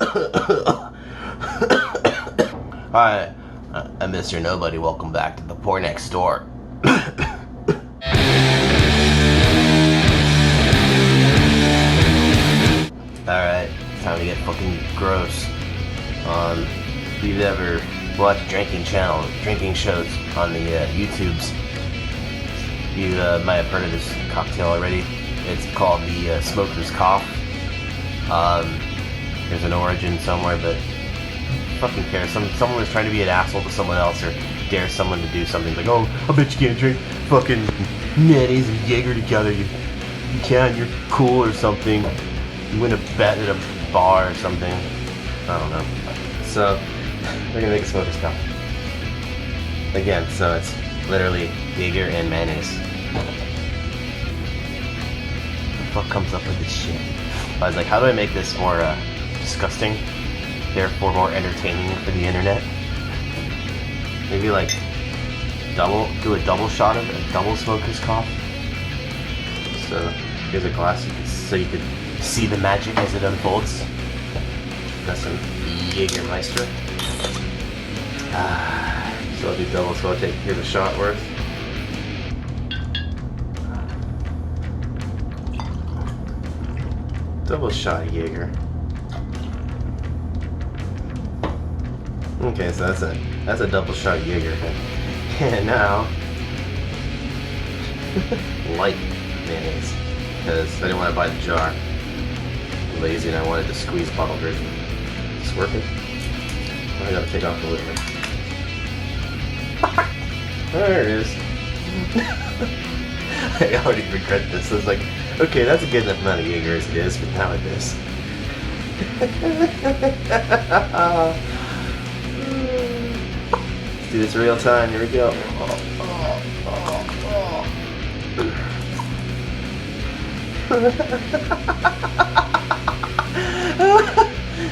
Hi, I'm Mr. Nobody. Welcome back to the Poor Next Door. Alright, time to get fucking gross. If you've ever watched drinking shows on the YouTubes, you might have heard of this cocktail already. It's called the Smoker's Cough. There's an origin somewhere, but fucking cares. Someone was trying to be an asshole to someone else or dare someone to do something like, oh, I bet you can't drink fucking mayonnaise and Jaeger together. You can, you're cool or something. You win a bet at a bar or something. I don't know. So, we're gonna make a Smoker's Cough. Again, so it's literally Jaeger and mayonnaise. What the fuck comes up with this shit? I was like, how do I make this more disgusting, therefore more entertaining for the internet? Maybe like do a double shot of it, a double Smoker's Cough. So here's a glass so you could see the magic as it unfolds. Got some Jägermeister. So I'll do double, so I'll take, here's a shot worth. Double shot of Jaeger. Okay, so that's a double shot of Jaeger. And now light mayonnaise, because I didn't want to buy the jar. I'm lazy and I wanted the squeeze bottle version. It's working. I gotta take off the lid. There it is. I already regret this. I was like, okay, that's a good enough amount of Jaeger as it is, but now it is. Let's do this real time. Here we go.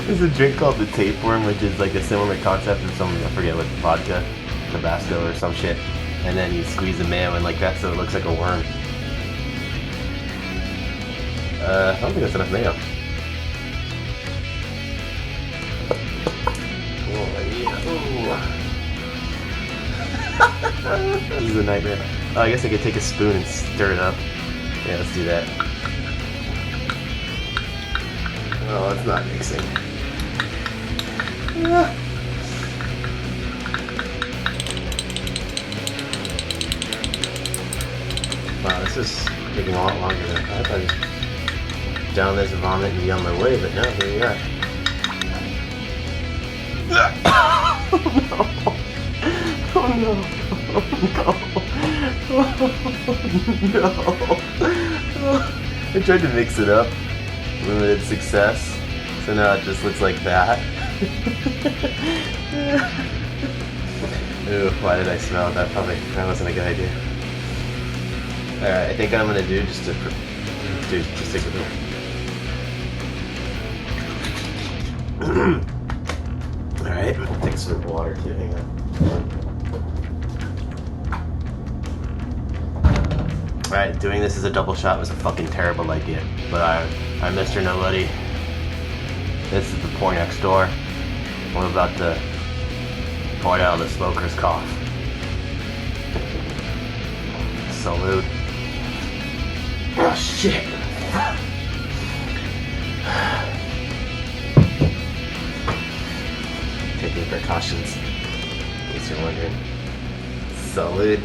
There's a drink called the tapeworm, which is like a similar concept of some, I forget what, vodka, Tabasco or some shit. And then you squeeze the mayo in like that so it looks like a worm. I don't think that's enough mayo. Oh, yeah. This is a nightmare. Oh, I guess I could take a spoon and stir it up. Yeah, let's do that. Oh, it's not mixing. Wow, this is taking a lot longer than I thought. I'd just down this vomit and be on my way, but no, here we are. Oh no! Oh no! Oh no! I tried to mix it up. Limited success. So now it just looks like that. Ooh, why did I smell that? That wasn't a good idea. Alright, I think what I'm gonna do just stick with it. Alright, we'll take some water too, hang on. Alright, doing this as a double shot was a fucking terrible idea. But I'm Mr. Nobody. This is the Poor Next Door. We're about to pour down the Smoker's Cough. Salute. Oh shit. Taking precautions, in case you're wondering. Salute.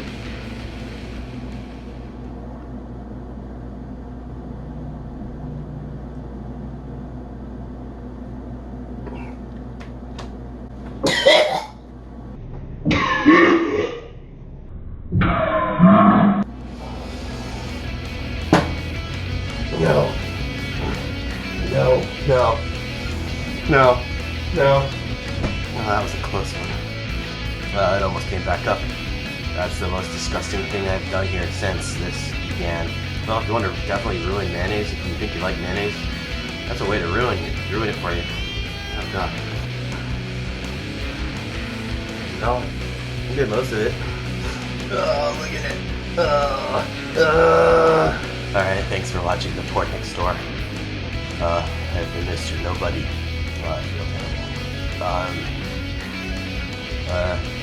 No. Oh, that was a close one. It almost came back up. That's the most disgusting thing I've done here since this began. Well, if you want to definitely ruin mayonnaise, if you think you like mayonnaise, that's a way to ruin it for you. Oh god. No, you did most of it. Oh, look at it. Alright, thanks for watching The Poor Next Door. I've been Mr. Nobody. I feel terrible.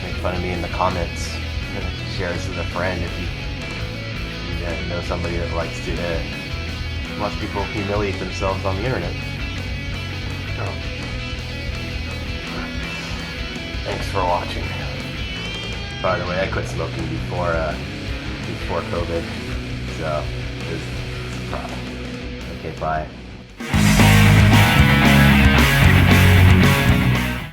Make fun of me in the comments. Share this with a friend if you know somebody that likes to watch people humiliate themselves on the internet. Oh. Thanks for watching. By the way, I quit smoking before COVID, so it's a problem. Okay, bye.